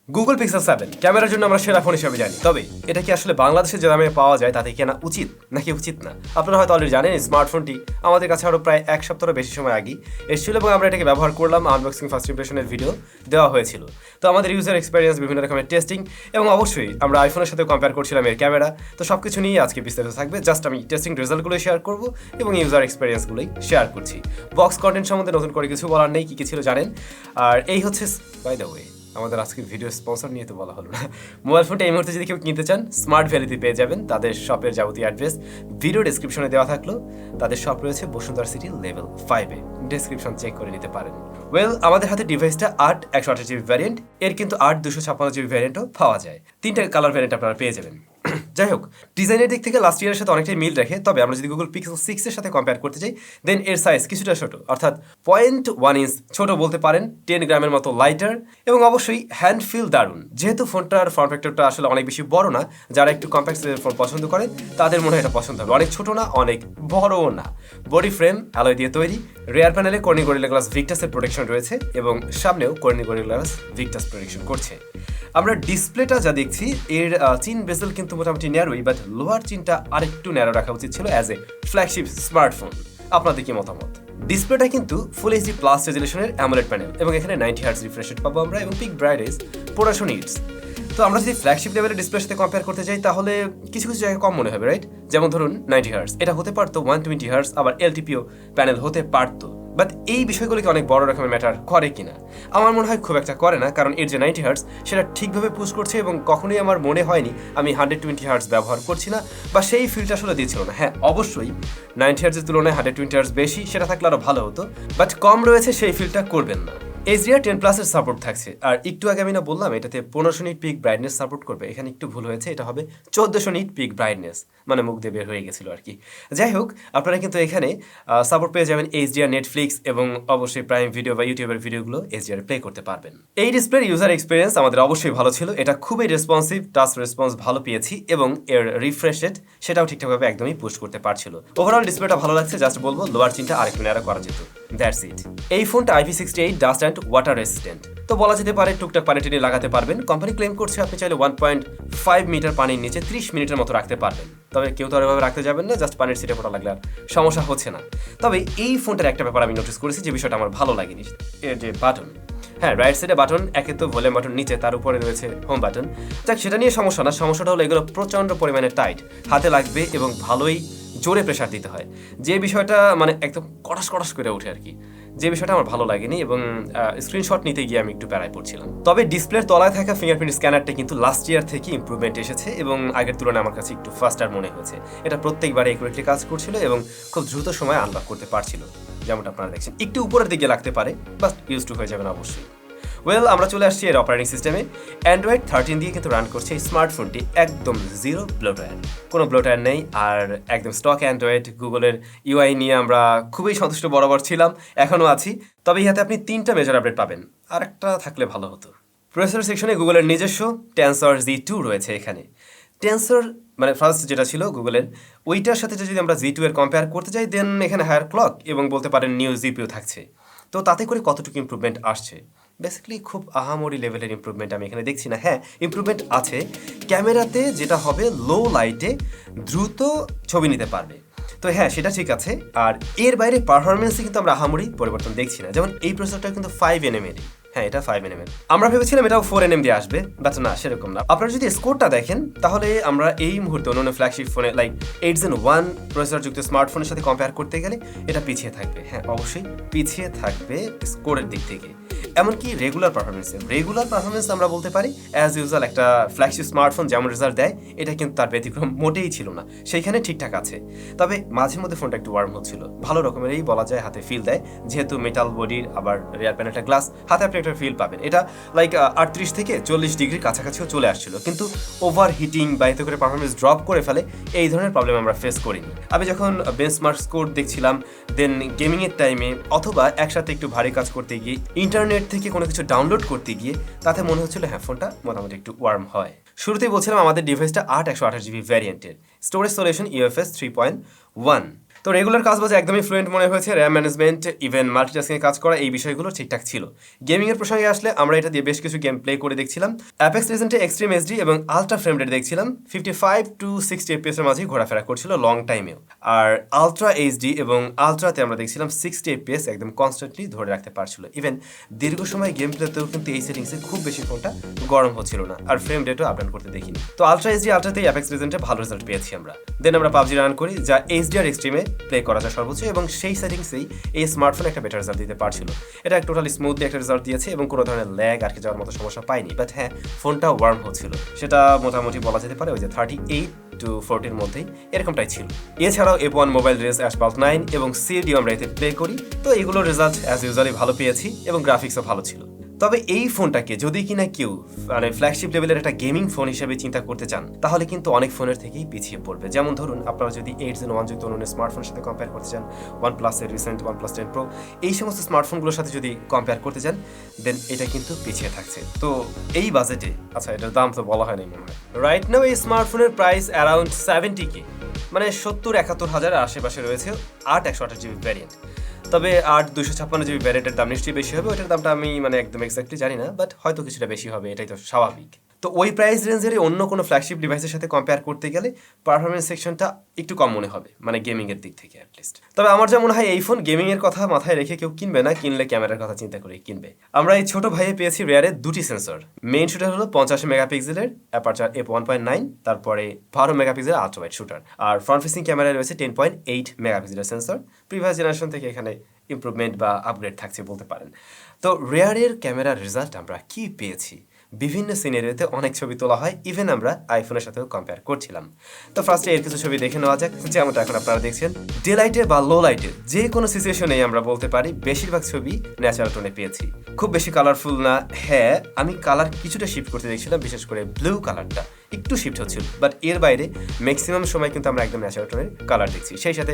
Google pixel 7 ক্যামেরার জন্য আমরা সেরা ফোন হিসেবে জানি, তবে এটা কি আসলে বাংলাদেশে যে দামে পাওয়া যায় তাতে কেনা উচিত নাকি উচিত না? আপনারা হয়তো অলরেডি জানেন স্মার্টফোনটি আমাদের কাছে আরও প্রায় এক সপ্তাহের বেশি সময় আগেই এসেছিল এবং আমরা এটাকে ব্যবহার করলাম। আনবক্সিং ফার্স্ট ইমপ্রেশনের ভিডিও দেওয়া হয়েছিল। তো আমাদের ইউজার এক্সপিরিয়েন্স, বিভিন্ন রকমের টেস্টিং এবং অবশ্যই আমরা আইফোনের সাথে কম্পেয়ার করছিলাম এর ক্যামেরা। তো সব কিছু নিয়ে আজকে বিস্তারিত থাকবে। জাস্ট আমি টেস্টিং রেজাল্টগুলো শেয়ার করবো এবং ইউজার এক্সপিরিয়েন্সগুলোই শেয়ার করছি। বক্স কন্টেন্ট সম্বন্ধে নতুন করে কিছু বলার নেই, কী কী ছিল জানেন। আর এই হচ্ছে বাই দ্য ওয়ে আমাদের আজকের ভিডিও স্পন্সর নিয়ে তো বলা হলো না। মোবাইল ফোনটা এই মুহূর্তে যদি কেউ কিনতে চান স্মার্ট ভ্যালিতে পেয়ে যাবেন। তাদের শপের যাবতীয় অ্যাড্রেস ভিডিও ডেসক্রিপশনে দেওয়া থাকলো। তাদের শপ রয়েছে বসুন্ধরা সিটি লেভেল 5-এ, ডেসক্রিপশন চেক করে নিতে পারেন। আমাদের হাতে ডিভাইসটা 8/128GB ভ্যারিয়েন্ট, এর কিন্তু 8/256GB ভ্যারিয়েন্টও পাওয়া যায়। 3টা কালার ভ্যারিয়েন্ট আপনারা পেয়ে যাবেন। যাই হোক, ডিজাইনের দিক থেকে লাস্ট ইয়ারের সাথে অনেকটাই মিল রাখে। তবে আমরা যদি গুগল পিক্সেল 6 এর সাথে কম্পেয়ার করতে চাই, দেন এর সাইজ কিছুটা ছোট, অর্থাৎ 0.1 ইঞ্চ ছোট বলতে পারেন, 10 গ্রামের মতো লাইটার এবং অবশ্যই হ্যান্ড ফিল দারুণ। যেহেতু ফোনটার ফর্ম ফ্যাক্টরটা আসলে অনেক বেশি বড় না, যারা একটু কম্প্যাক্ট সাইজের ফোন পছন্দ করে তাদের মনে হয় এটা পছন্দ হবে। অনেক ছোট না, অনেক বড়ও না। বডি ফ্রেম অ্যালয় দিয়ে তৈরি। রিয়ার প্যানেলে কর্নিং গরিলা গ্লাস ভিক্টাসের প্রোটেকশন রয়েছে এবং সামনেও Corning gorilla glass Victus protection করছে। আমরা ডিসপ্লেটা যা দেখছি, এর চিন বেজেল কিন্তু মোটামুটি ন্যারোই, বাট লোয়ার চিনটা আরেকটু ন্যারো রাখা উচিত ছিল অ্যাজ এ ফ্ল্যাগশিপ স্মার্টফোন। আপনাদের কি মতামত? ডিসপ্লেটা কিন্তু ফুল এইচডি প্লাস রেজুলেশনের অ্যামোলেড প্যানেল এবং এখানে 90 হার্টজ রিফ্রেশ রেট পাবো আমরা এবং পিক ব্রাইটনেস 1500 নিটস। তো আমরা যদি ফ্ল্যাগশিপ লেভেলের ডিসপ্লের সাথে কম্পেয়ার করতে চাই তাহলে কিছু কিছু জায়গায় কম মনে হবে, রাইট? যেমন ধরুন 90 হার্টজ, এটা হতে পারতো 120 হার্টজ, আবার এলটিপিও প্যানেল হতে পারতো। বাট এই বিষয়গুলোকে অনেক বড় রকমের ম্যাটার করে কিনা? আমার মনে হয় খুব একটা করে না, কারণ এর যে 90 হার্টজ সেটা ঠিকভাবে পুশ করছে এবং কখনোই আমার মনে হয়নি আমি 120 হার্টজ ব্যবহার করছি না বা সেই ফিলটা আসলে দিচ্ছিল না। হ্যাঁ, অবশ্যই 90 হার্টজের তুলনায় 120 হার্টজ বেশি, সেটা থাকলে আরও ভালো হতো, বাট কম রয়েছে সেই ফিলটা করবেন না। HDR10+ এর সাপোর্ট থাকছে, আর একটু আগে আমি না বললাম এটাতে 1500 নিট পিক ব্রাইটনেস সাপোর্ট করবে, এখানে একটু ভুল হয়েছে, এটা হবে 1400 নিট পিক ব্রাইটনেস, মানে মুখ দিয়ে বের হয়ে গেছিল আর কি। যাই হোক, আপনারা কিন্তু এখানে সাপোর্ট পেয়ে যাবেন HDR, নেটফ্লিক্স এবং অবশ্যই প্রাইম ভিডিও বা ইউটিউবের ভিডিওগুলো HDR প্লে করতে পারবেন। এই ডিসপ্লের ইউজার এক্সপিরিয়েন্স আমাদের অবশ্যই ভালো ছিল, এটা খুবই রেসপন্সিভ, টাচ রেসপন্স ভালো পেয়েছি এবং এর রিফ্রেশ রেট সেটাও ঠিকঠাকভাবে একদমই পুশ করতে পারছিল। ওভারঅল ডিসপ্লেটা ভালো লাগছে, জাস্ট বলবো লোয়ার চিনটা আরেকটু ন্যারো করা যেত, দ্যাটস ইট। এই ফোনটা IP68 dust and water resistant, তো বলা যেতে পারে টুকটাক পানি টেনে লাগাতে পারবেন। কোম্পানি ক্লেম করছে আপনি চাইলে 1.5 মিটার পানির নিচে 30 মিনিটের মতো রাখতে পারবেন। তবে কেউ তো আর এভাবে রাখতে যাবেন না, জাস্ট পানির ছিটে ফোটা লাগলে আর সমস্যা হচ্ছে না। তবে এই ফোনটার একটা ব্যাপার আমি নোটিস করেছি যে বিষয়টা আমার ভালো লাগেনি, এর যে বাটন। হ্যাঁ, রাইট সাইডে বাটন, একে তো ভলিউম বাটন নিচে, তার উপরে রয়েছে হোম বাটন। যাক, সেটা নিয়ে সমস্যা না, সমস্যাটা হলো এগুলো প্রচণ্ড পরিমাণে টাইট, হাতে লাগবে এবং ভালোই জোরে প্রেশার দিতে হয়, যে বিষয়টা মানে একদম কড়াস কড়াস করে ওঠে আর কি, যে বিষয়টা আমার ভালো লাগেনি এবং স্ক্রিনশট নিতে গিয়ে আমি একটু প্যারায় পড়ছিলাম। তবে ডিসপ্লের তলায় থাকা ফিঙ্গারপ্রিন্ট স্ক্যানারটা কিন্তু লাস্ট ইয়ার থেকে ইমপ্রুভমেন্ট এসেছে এবং আগের তুলনায় আমার কাছে একটু ফাস্টার মনে হয়েছে। এটা প্রত্যেকবারে একুরেটলি কাজ করছিল এবং খুব দ্রুত সময় আনলক করতে পারছিল, যেমনটা আপনারা দেখছেন। একটু উপরের দিকে লাগতে পারে, বাট ইউজ টু হয়ে যাবেন অবশ্যই। আমরা চলে আসছি এর অপারেটিং সিস্টেমে। অ্যান্ড্রয়েড 13 দিয়ে কিন্তু রান করছে এই স্মার্টফোনটি, একদম জিরো ব্লোটওয়্যার, কোনো ব্লোটওয়্যার নেই, আর একদম স্টক অ্যান্ড্রয়েড। গুগলের UI নিয়ে আমরা খুবই সন্তুষ্ট বরাবর ছিলাম, এখনও আছি। তবে ইহাতে আপনি 3টা মেজর আপডেট পাবেন, আর একটা থাকলে ভালো হতো। প্রসেসর সেকশনে গুগলের নিজস্ব টেনসর Z2 রয়েছে এখানে। টেনসর মানে ফার্স্ট যেটা ছিল গুগলের, ওইটার সাথে যদি আমরা Z2 এর কম্পেয়ার করতে যাই, দেন এখানে হায়ার ক্লক এবং বলতে পারেন নিউ জিপিও থাকছে। তো তাতে করে কতটুকু ইমপ্রুভমেন্ট আসছে? বেসিক্যালি খুব আহামরি লেভেলের ইমপ্রুভমেন্ট আমি এখানে দেখছি না। হ্যাঁ, ইমপ্রুভমেন্ট আছে, ক্যামেরাতে যেটা হবে লো লাইটে দ্রুত ছবি নিতে পারবে, তো হ্যাঁ সেটা ঠিক আছে। আর এর বাইরে পারফরমেন্সে কিন্তু আমরা আহামরি পরিবর্তন দেখছি না। যেমন এই প্রসেসরটা কিন্তু 5nm এর, হ্যাঁ এটা 5nm এর, আমরা ভেবেছিলাম এটাও 4nm দিয়ে আসবে, বাট না, সেরকম না। আপনারা যদি স্কোরটা দেখেন তাহলে আমরা এই মুহূর্তে অন্যান্য ফ্ল্যাগশিপ ফোনে লাইক 8 Gen 1 প্রসেসরযুক্ত স্মার্টফোনের সাথে কম্পেয়ার করতে গেলে এটা পিছিয়ে থাকবে। হ্যাঁ, অবশ্যই পিছিয়ে থাকবে স্কোরের দিক থেকে। এমনকি রেগুলার পারফরমেন্স আমরা বলতে পারি অ্যাজ ইউজুয়াল একটা ফ্ল্যাগশিপ স্মার্টফোন যেমন রেজাল্ট দেয়, এটা কিন্তু তার ব্যতিক্রম মোটেই ছিল না, সেইখানে ঠিকঠাক আছে। তবে মাঝে মধ্যে ফোনটা একটু ওয়ার্ম হচ্ছিল, ভালো রকমেরই বলা যায়, হাতে ফিল দেয়, যেহেতু মেটাল বডির, আবার রিয়ার প্যানেলটা গ্লাস, হাতে আপনি একটা ফিল পাবেন। এটা লাইক 38 থেকে 40 ডিগ্রির কাছাকাছিও চলে আসছিল, কিন্তু ওভার হিটিং বা এতে করে পারফরমেন্স ড্রপ করে ফেলে, এই ধরনের প্রবলেম আমরা ফেস করিনি। আমি যখন বেঞ্চমার্ক স্কোর দেখছিলাম, দেন গেমিংয়ের টাইমে, অথবা একসাথে একটু ভারী কাজ করতে গিয়ে, ইন্টারনেট থেকে কোনো কিছু ডাউনলোড করতে গিয়ে, তাতে মনে হচ্ছিল হ্যাঁ ফোনটা মোটামুটি একটু ওয়ার্ম হয়। শুরুতেই বলছিলাম আমাদের ডিভাইসটা 8/128GB ভ্যারিয়েন্টের, স্টোরেজ সলিউশন UFS 3.1। তো রেগুলার কাজ বাজে একদমই ফ্লুয়েন্ট মনে হয়েছে, র্যাম ম্যানেজমেন্ট, ইভেন মাল্টিটাস্কিং কাজ করা, এই বিষয়গুলো ঠিকঠাক ছিল। গেমিংয়ের প্রসঙ্গে আসলে আমরা এটা দিয়ে বেশ কিছু গেম প্লে করে দেখছিলাম। অ্যাপেক্স লিজেন্ডে এক্সট্রিম এইচডি এবং আলট্রা ফ্রেম রেট দেখছিলাম 55 to 60 FPS এর মাঝেই ঘোরাফেরা করছিল লং টাইমেও। আর আলট্রা এইচডি এবং আলট্রাতে আমরা দেখছিলাম 60 FPS একদম কনস্ট্যান্টলি ধরে রাখতে পারছিল। ইভেন দীর্ঘ সময় গেম প্লেতেও কিন্তু এই সেটিংসে খুব বেশি ফোনটা গরম হচ্ছিল না, আর ফ্রেম রেটও আপ ডাউন করতে দেখিনি। তো আলট্রা এইচডি আলট্রাতেই অ্যাপেক্স লিজেন্ডে ভালো রেজাল্ট পেয়েছি আমরা। দেন আমরা পাবজি রান করি, যা এইচডিআর এক্সট্রিমে প্লে করা যায় সর্বোচ্চ, এবং সেই সেটিংসেই এই স্মার্টফোন একটা বেটার রেজাল্ট দিতে পারছিল। এটা টোটালি স্মুথলি একটা রেজাল্ট দিয়েছে এবং কোনো ধরনের ল্যাগ আটকে যাওয়ার মতো সমস্যা পাইনি। বাট হ্যাঁ, ফোনটা ওয়ার্ম হচ্ছিল, সেটা মোটামুটি বলা যেতে পারে ওই যে 38 to 40 মধ্যেই এরকমটাই ছিল। এছাড়াও F1 মোবাইল রেস অ্যাসফল্ট 9 এবং সিডিও আমরা এতে প্লে করি, তো এগুলোর রেজাল্ট অ্যাজ ইউজুয়ালি ভালো পেয়েছি এবং গ্রাফিক্সও ভালো ছিল। তবে এই ফোনটাকে যদি কিনা কেউ মানে ফ্ল্যাগশিপ লেভেলের একটা গেমিং ফোন হিসেবে চিন্তা করতে চান, তাহলে কিন্তু অনেক ফোনের থেকেই পিছিয়ে পড়বে। যেমন ধরুন, আপনারা যদি 8 Gen 1 যুক্ত অন্য স্মার্টফোনের সাথে কম্পেয়ার করতে চান, OnePlus এর রিসেন্ট OnePlus 10 Pro, এই সমস্ত স্মার্টফোনগুলোর সাথে যদি কম্পেয়ার করতে চান, দেন এটা কিন্তু পিছিয়ে থাকছে। তো এই বাজেটে, আচ্ছা এটার দাম তো বলা হয়নি মনে হয়, রাইট নাও এই স্মার্টফোনের প্রাইস অ্যারাউন্ড 70K, মানে 70-71 হাজারের আশেপাশে রয়েছে 8/128GB ভ্যারিয়েন্ট। তবে 8/256GB ভ্যারিয়েন্টের দাম নিশ্চয়ই বেশি হবে, ওইটার দামটা আমি মানে একদম এক্স্যাক্টলি জানি না, বাট হয়তো কিছুটা বেশি হবে, এটাই তো স্বাভাবিক। তো ওই প্রাইস রেঞ্জের অন্য কোনো ফ্ল্যাগশিপ ডিভাইসের সাথে কম্পেয়ার করতে গেলে পারফরমেন্স সেকশনটা একটু কম মনে হবে, মানে গেমিংয়ের দিক থেকে অ্যাটলিস্ট। তবে আমার যা মনে হয় এই ফোন গেমিংয়ের কথা মাথায় রেখে কেউ কিনবে না, কিনলে ক্যামেরার কথা চিন্তা করে কিনবে। আমরা এই ছোট ভাইয়ে পেয়েছি রেয়ারের দুটি সেন্সর। মেইন শুটার হলো 85 মেগাপিক্সেলের অ্যাপারচার f1.9, তারপরে 12 মেগাপিক্সেলের আল্ট্রাওয়াইড শুটার, আর ফ্রন্ট ফেসিং ক্যামেরায় রয়েছে 10.8 মেগাপিক্সেলের সেন্সর। প্রিভিয়াস জেনারেশন থেকে এখানে ইমপ্রুভমেন্ট বা আপগ্রেড থাকছে বলতে পারেন। তো রেয়ারের ক্যামেরার রেজাল্ট আমরা কি পেয়েছি, বিভিন্ন সিনারিওতে অনেক ছবি তোলা হয়, ইভেন আমরা আইফোনের সাথেও কম্পেয়ার করছিলাম। তো ফার্স্টে এর কিছু ছবি দেখে নেওয়া যাক, যেমনটা এখন আপনারা দেখছেন। ডে লাইটে বা লো লাইটে যে কোনো সিচুয়েশনেই আমরা বলতে পারি বেশিরভাগ ছবি ন্যাচারাল টোনে পেয়েছি। খুব বেশি কালারফুল না, হ্যাঁ আমি কালার কিছুটা শিফট করতে দেখছিলাম, বিশেষ করে ব্লু কালারটা একটু শিফট হচ্ছিল, বাট এর বাইরে ম্যাক্সিমাম সময় কিন্তু আমরা একদম ন্যাচারাল টোনের কালার দেখছি। সেই সাথে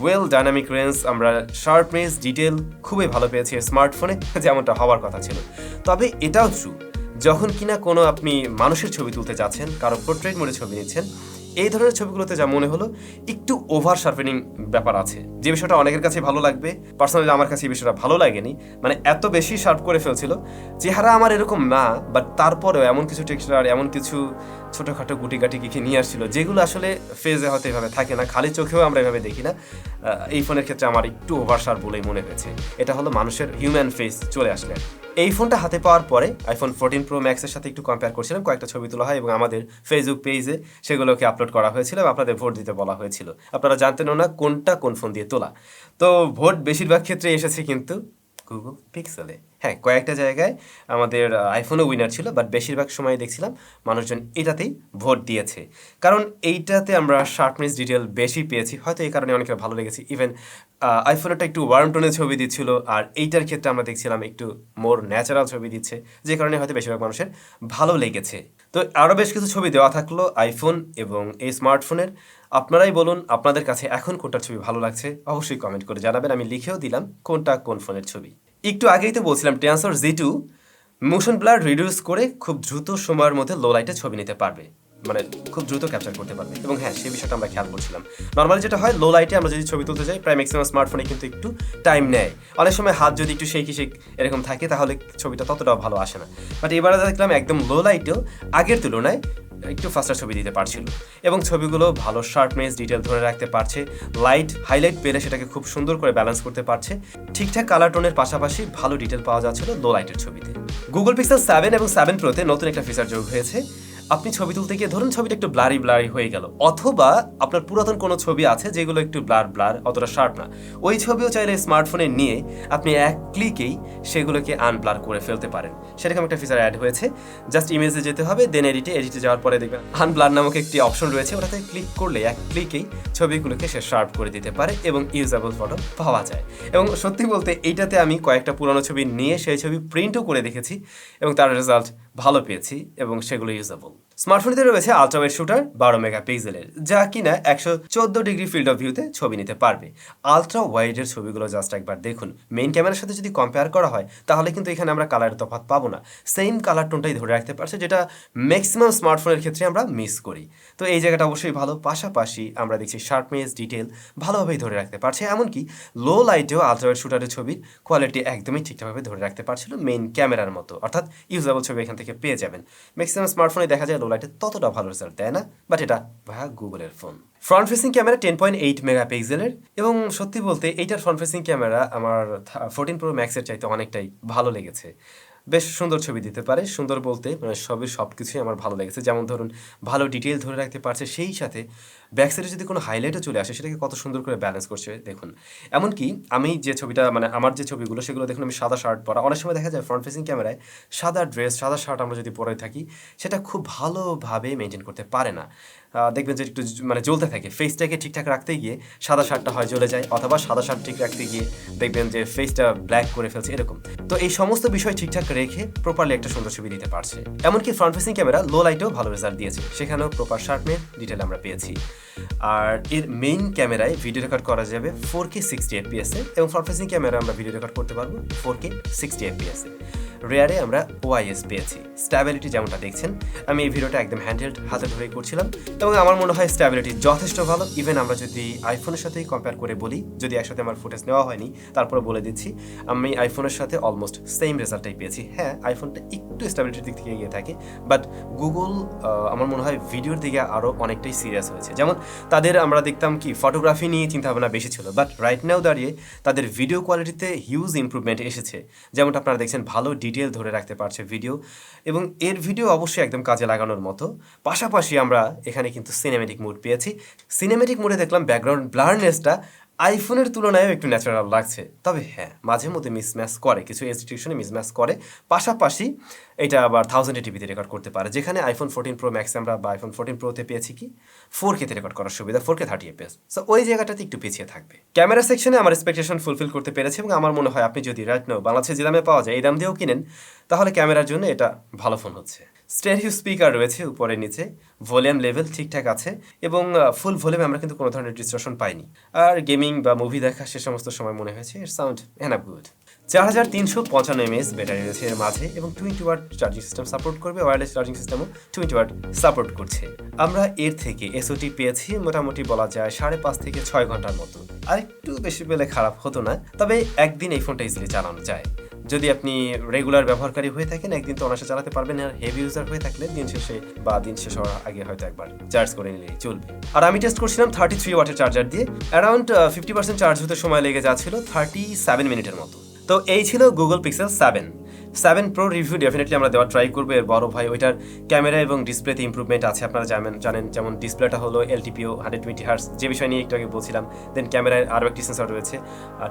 ওয়েল ডাইনামিক রেঞ্জ, আমরা শার্পনেস, ডিটেল খুবই ভালো পেয়েছি স্মার্টফোনে, যেমনটা হওয়ার কথা ছিল। তবে এটাও ট্রু, যখন কিনা কোনো আপনি মানুষের ছবি তুলতে যাচ্ছেন, কারো পোর্ট্রেট মোডে ছবি নিচ্ছেন, এই ধরনের ছবিগুলোতে যা মনে হলো একটু ওভার শার্পেনিং ব্যাপার আছে, যে বিষয়টা অনেকের কাছে ভালো লাগবে। পার্সোনালি আমার কাছে এই বিষয়টা ভালো লাগেনি, মানে এত বেশি শার্প করে ফেলছিল। চেহারা আমার এরকম না, বাট তারপরেও এমন কিছু টেক্সচার, এমন কিছু ছোটোখাটো গুটিগাটি কি নিয়ে আসছিল, যেগুলো আসলে ফেজে হয়তো এভাবে থাকে না, খালি চোখেও আমরা এভাবে দেখি না। এই ফোনের ক্ষেত্রে আমার একটু ওভার শার্প বলেই মনে হয়েছে। এটা হলো মানুষের হিউম্যান ফেস চলে আসলে। এই ফোনটা হাতে পাওয়ার পরে আইফোন 14 Pro Max এর সাথে একটু কম্পেয়ার করছিলাম, কয়েকটা ছবি তোলা হয় এবং আমাদের ফেসবুক পেজে সেগুলোকে আপলোড করা হয়েছিল এবং আপনাদের ভোট দিতে বলা হয়েছিল। আপনারা জানতেনও না কোনটা কোন ফোন দিয়ে তোলা। তো ভোট বেশিরভাগ ক্ষেত্রে এসেছে কিন্তু গুগল পিক্সেলে। হ্যাঁ, কয়েকটা জায়গায় আমাদের আইফোনও উইনার ছিল, বাট বেশিরভাগ সময় দেখছিলাম মানুষজন এটাতেই ভোট দিয়েছে, কারণ এইটাতে আমরা শার্পনেস, ডিটেল বেশি পেয়েছি, হয়তো এই কারণে অনেকের ভালো লেগেছে। ইভেন আইফোনটা একটু ওয়ার্ম টোনে ছবি দিচ্ছিল, আর এইটার ক্ষেত্রে আমরা দেখছিলাম একটু মোর ন্যাচারাল ছবি দিচ্ছে, যে কারণে হয়তো বেশিরভাগ মানুষের ভালো লেগেছে। তো আরও বেশ কিছু ছবি দেওয়া থাকলো আইফোন এবং এই স্মার্টফোনের। আপনারাই বলুন আপনাদের কাছে এখন কোনটার ছবি ভালো লাগছে, অবশ্যই কমেন্ট করে জানাবেন। আমি লিখেও দিলাম কোনটা কোন ফোনের ছবি। একটু আগেই তো বলছিলাম tensor Z2 motion blur reduce করে খুব দ্রুত সময়ের মধ্যে লো লাইটে ছবি নিতে পারবে, মানে খুব দ্রুত ক্যাপচার করতে পারবে। এবং হ্যাঁ, সেই বিষয়টা আমরা খেয়াল করছিলাম। নর্মালি যেটা হয়, লো লাইটে আমরা যদি ছবি তুলতে যাই, প্রায় ম্যাক্সিমাম স্মার্টফোনে কিন্তু একটু টাইম নেয়। অনেক সময় হাত যদি একটু শেক এরকম থাকে, তাহলে ছবিটা ততটাও ভালো আসে না। বাট এবারে দেখলাম একদম লো লাইটেও আগের তুলনায় একটু ফাস্টার ছবি দিতে পারছিল, এবং ছবিগুলো ভালো শার্পনেস, ডিটেল ধরে রাখতে পারছে। লাইট হাইলাইট পেলে সেটাকে খুব সুন্দর করে ব্যালেন্স করতে পারছে। ঠিকঠাক কালার টোনের পাশাপাশি ভালো ডিটেল পাওয়া যাচ্ছিল লো লাইটের ছবিতে। গুগল পিক্সেল 7 এবং 7 Proতে নতুন একটা ফিচার যোগ হয়েছে। আপনি ছবি তুলতে গিয়ে ধরুন ছবিটা একটু ব্লারি হয়ে গেল, অথবা আপনার পুরাতন কোনো ছবি আছে যেগুলো একটু ব্লার অতটা শার্প না, ওই ছবিও চাইলে স্মার্টফোনে নিয়ে আপনি এক ক্লিকেই সেগুলোকে আনব্লার করে ফেলতে পারেন। সেরকম একটা ফিচার অ্যাড হয়েছে। জাস্ট ইমেজে যেতে হবে, দেন এডিটে যাওয়ার পরে দেখবেন আনব্লার নামক একটি অপশন রয়েছে, ওটাতে ক্লিক করলে এক ক্লিকেই ছবিগুলোকে সে শার্প করে দিতে পারে এবং ইউজেবল ফটো পাওয়া যায়। এবং সত্যি বলতে এইটাতে আমি কয়েকটা পুরনো ছবি নিয়ে সেই ছবি প্রিন্টও করে দেখেছি এবং তার রেজাল্ট ভালো পেয়েছি এবং সেগুলো ইউজেবল। স্মার্টফোনটিতে রয়েছে আলট্রাওয়াইড শুটার 12 মেগাপিক্সেলের, যা কিনা 114 ডিগ্রি ফিল্ড অফ ভিউতে ছবি নিতে পারবে। আলট্রা ওয়াইডের ছবিগুলো জাস্ট একবার দেখুন। মেইন ক্যামেরার সাথে যদি কম্পেয়ার করা হয় তাহলে কিন্তু এখানে আমরা কালারের তফাৎ পাবো না, সেম কালার টোনটাই ধরে রাখতে পারছে, যেটা ম্যাক্সিমাম স্মার্টফোনের ক্ষেত্রে আমরা মিস করি। তো এই জায়গাটা অবশ্যই ভালো। পাশাপাশি আমরা দেখছি শার্পনেস, ডিটেল ভালোভাবেই ধরে রাখতে পারছে। এমনকি লো লাইটেও আলট্রাওয়াইড শুটারের ছবির কোয়ালিটি একদমই ঠিকঠাকভাবে ধরে রাখতে পারছিল মেইন ক্যামেরার মতো, অর্থাৎ ইউজেবল ছবি এখান থেকে পেয়ে যাবেন। ম্যাক্সিমাম স্মার্টফোনে দেখা যায় লো লাইটে ততটা ভালো রেজাল্ট দেয় না, বাট এটা ভায়া গুগলের ফোন। ফ্রন্ট ফেসিং ক্যামেরা 10.8 মেগাপিক্সেলের, এবং সত্যি বলতে এইটার ফ্রন্ট ফেসিং ক্যামেরা আমার 14 প্রো ম্যাক্সের চাইতে অনেকটাই ভালো লেগেছে। বেশ সুন্দর ছবি দিতে পারে, সুন্দর বলতে মানে সব কিছুই আমার ভালো লেগেছে। যেমন ধরুন ভালো ডিটেল ধরে রাখতে পারছে, সেই সাথে ব্যাক সাইডে যদি কোনো হাইলাইটও চলে আসে সেটাকে কত সুন্দর করে ব্যালেন্স করছে দেখুন। এমনকি আমি যে ছবিটা মানে আমার যে ছবিগুলো সেগুলো দেখুন আমি সাদা শার্ট পরা, অনেক সময় দেখা যায় ফ্রন্ট ফেসিং ক্যামেরায় সাদা ড্রেস, সাদা শার্ট আমরা যদি পরে থাকি সেটা খুব ভালোভাবে মেনটেন করতে পারে না। দেখবেন যে একটু মানে জ্বলতে থাকে, ফেসটাকে ঠিকঠাক রাখতে গিয়ে সাদা শার্টটা হয় জ্বলে যায়, অথবা সাদা শার্ট ঠিক রাখতে গিয়ে দেখবেন যে ফেসটা ব্ল্যাক করে ফেলছে এরকম। তো এই সমস্ত বিষয় ঠিকঠাক রেখে প্রপারলি একটা সুন্দর ছবি দিতে পারছে। এমনকি ফ্রন্ট ফেসিং ক্যামেরা লো লাইটেও ভালো রেজাল্ট দিয়েছে, সেখানেও প্রপার শার্পনেস, ডিটেল আমরা পেয়েছি। আর এর মেইন ক্যামেরায় ভিডিও রেকর্ড করা যাবে 4K 60 FPS এ, এবং ফ্রন্ট ফেসিং ক্যামেরা আমরা ভিডিও রেকর্ড করতে পারবো 4K 60 FPS এ। রেয়ারে আমরা ওআইএস পেয়েছি। স্ট্যাবিলিটি যেমনটা দেখছেন, আমি এই ভিডিওটা একদম হ্যান্ডহেল্ড হাতে ধরেই করছিলাম, এবং আমার মনে হয় স্ট্যাবিলিটি যথেষ্ট ভালো। ইভেন আমরা যদি আইফোনের সাথেই কম্পেয়ার করে বলি, যদি একসাথে আমার ফুটেজ নেওয়া হয়নি তারপরে বলে দিচ্ছি, আমি আইফোনের সাথে অলমোস্ট সেম রেজাল্টটাই পেয়েছি। হ্যাঁ, আইফোনটা একটু স্ট্যাবিলিটির দিক থেকে এগিয়ে থাকে, বাট গুগল আমার মনে হয় ভিডিওর দিকে আরও অনেকটাই সিরিয়াস হয়েছে। যেমন তাদের আমরা দেখতাম কি ফটোগ্রাফি নিয়ে চিন্তাভাবনা বেশি ছিল, বাট রাইট নাও দাঁড়িয়ে তাদের ভিডিও কোয়ালিটিতে হিউজ ইমপ্রুভমেন্ট এসেছে। যেমনটা আপনারা দেখছেন ভালো ডিটেল ধরে রাখতে পারছে ভিডিও, এবং এর ভিডিও অবশ্যই একদম কাজে লাগানোর মতো। পাশাপাশি আমরা এখানে কিন্তু সিনেমেটিক মোড পেয়েছি। সিনেমেটিক মোডে দেখলাম ব্যাকগ্রাউন্ড ব্লারনেসটা আইফোনের তুলনায়ও একটু ন্যাচারাল লাগছে, তবে হ্যাঁ মাঝে মধ্যে মিসম্যাচ করে, কিছু রেস্ট্রিকশনে মিসম্যাচ করে। পাশাপাশি এটা আবার 1080p রেকর্ড করতে পারে, যেখানে আইফোন 14 প্রো ম্যাক্স আমরা বা আইফোন 14 প্রোতে পেয়েছি কি 4K তে রেকর্ড করার সুবিধা, 4K 30fps। সো ওই জায়গাটাতে একটু পিছিয়ে থাকবে। ক্যামেরা সেকশনে আমার এক্সপেকটেশন ফুলফিল করতে পেরেছে, এবং আমার মনে হয় আপনি যদি রাইট নাও বাংলাদেশে যে দামে পাওয়া যায় এই দাম দিয়েও কিনেন তাহলে ক্যামেরার জন্য এটা ভালো ফোন হচ্ছে। স্টেরিও স্পিকার রয়েছে উপরে নিচে, ভলিউম লেভেল ঠিকঠাক আছে, এবং ফুল ভলিউমে আমরা কিন্তু কোনো ধরনের ডিস্টরশন পাইনি। আর গেমিং বা মুভি দেখা সে সমস্ত সময় মনে হয়েছে এর sound enough good. 4355 mAh battery রয়েছে এর মাঝে, এবং 20 ওয়াট চার্জিং সিস্টেম সাপোর্ট করবে। ওয়্যারলেস চার্জিং সিস্টেমও 20 ওয়াট সাপোর্ট করছে। আমরা এর থেকে এসওটি পেয়েছি মোটামুটি বলা যায় 5.5 থেকে 6 ঘন্টার মতো। আর একটু বেশি পেলে খারাপ হতো না, তবে একদিন এই ফোনটা ইজিলি চালানো যায়। যদি আপনি রেগুলার ব্যবহারকারী হয়ে থাকেন একদিন তো অনায়াসে চালাতে পারবেন, আর হেভি ইউজার হয়ে থাকলে দিন শেষে বা দিন শেষ হওয়ার আগে হয়তো একবার চার্জ করে নিলেই চলবে। আর আমি টেস্ট করছিলাম 33 ওয়াটের চার্জার দিয়ে, অ্যারাউন্ড 50% চার্জ হতে সময় লেগে যাচ্ছিল 37 মিনিটের মতো। তো এই ছিল Google pixel 7 pro review. Definitely আমরা দেওয়ার ট্রাই করবো। এর বড় ভাই ওইটার ক্যামেরা এবং ডিসপ্লেতে ইমপ্রুভমেন্ট আছে, আপনারা জানেন যেমন ডিসপ্লেটা হলো LTPO 120 Hz, যে বিষয় নিয়ে একটু আগে বলছিলাম। দেন ক্যামেরায় আরও একটি সেন্সর রয়েছে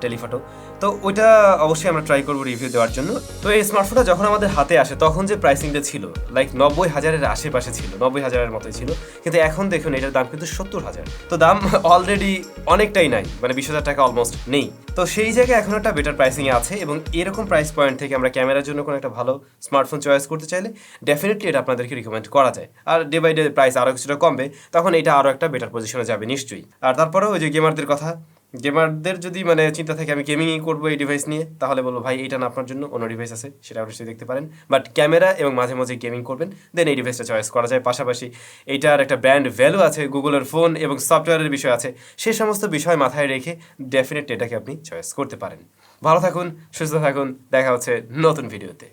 টেলিফটো, তো ওইটা অবশ্যই আমরা ট্রাই করবো রিভিউ দেওয়ার জন্য। তো এই স্মার্টফোনটা যখন আমাদের হাতে আসে তখন যে প্রাইসিংটা ছিল লাইক 90,000-এর আশেপাশে ছিল, 90,000-এর মতোই ছিল, কিন্তু এখন দেখুন এটার দাম কিন্তু 70,000। তো দাম অলরেডি অনেকটাই নাই, মানে 20,000 টাকা অলমোস্ট নেই। তো সেই জায়গায় এখন একটা বেটার প্রাইসিংয়ে আছে, এবং এরকম প্রাইস পয়েন্ট থেকে আমরা ক্যামেরার জন্য কোনো একটা ভালো স্মার্টফোন চয়েস করতে চাইলে ডেফিনেটলি এটা আপনাদেরকে রিকমেন্ড করা যায়। আর ডে বাই ডে প্রাইস আরও কিছুটা কমবে, তখন এটা আরও একটা বেটার পজিশনে যাবে নিশ্চয়ই। আর তারপরেও ওই যে গেমারদের কথা, গেমারদের যদি মানে চিন্তা থাকে আমি গেমিংই করবো এই ডিভাইস নিয়ে, তাহলে বলবো ভাই এটা না আপনার জন্য, অন্য ডিভাইস আছে সেটা অবশ্যই দেখতে পারেন। বাট ক্যামেরা এবং মাঝে মাঝে গেমিং করবেন দেন এই ডিভাইসটা চয়েস করা যায়। পাশাপাশি এইটার একটা ব্র্যান্ড ভ্যালু আছে, গুগলের ফোন এবং সফটওয়্যারের বিষয় আছে, সেই সমস্ত বিষয় মাথায় রেখে ডেফিনেটলি এটাকে আপনি চয়েস করতে পারেন। ভালো থাকুন, সুস্থ থাকুন, দেখা হচ্ছে নতুন ভিডিওতে।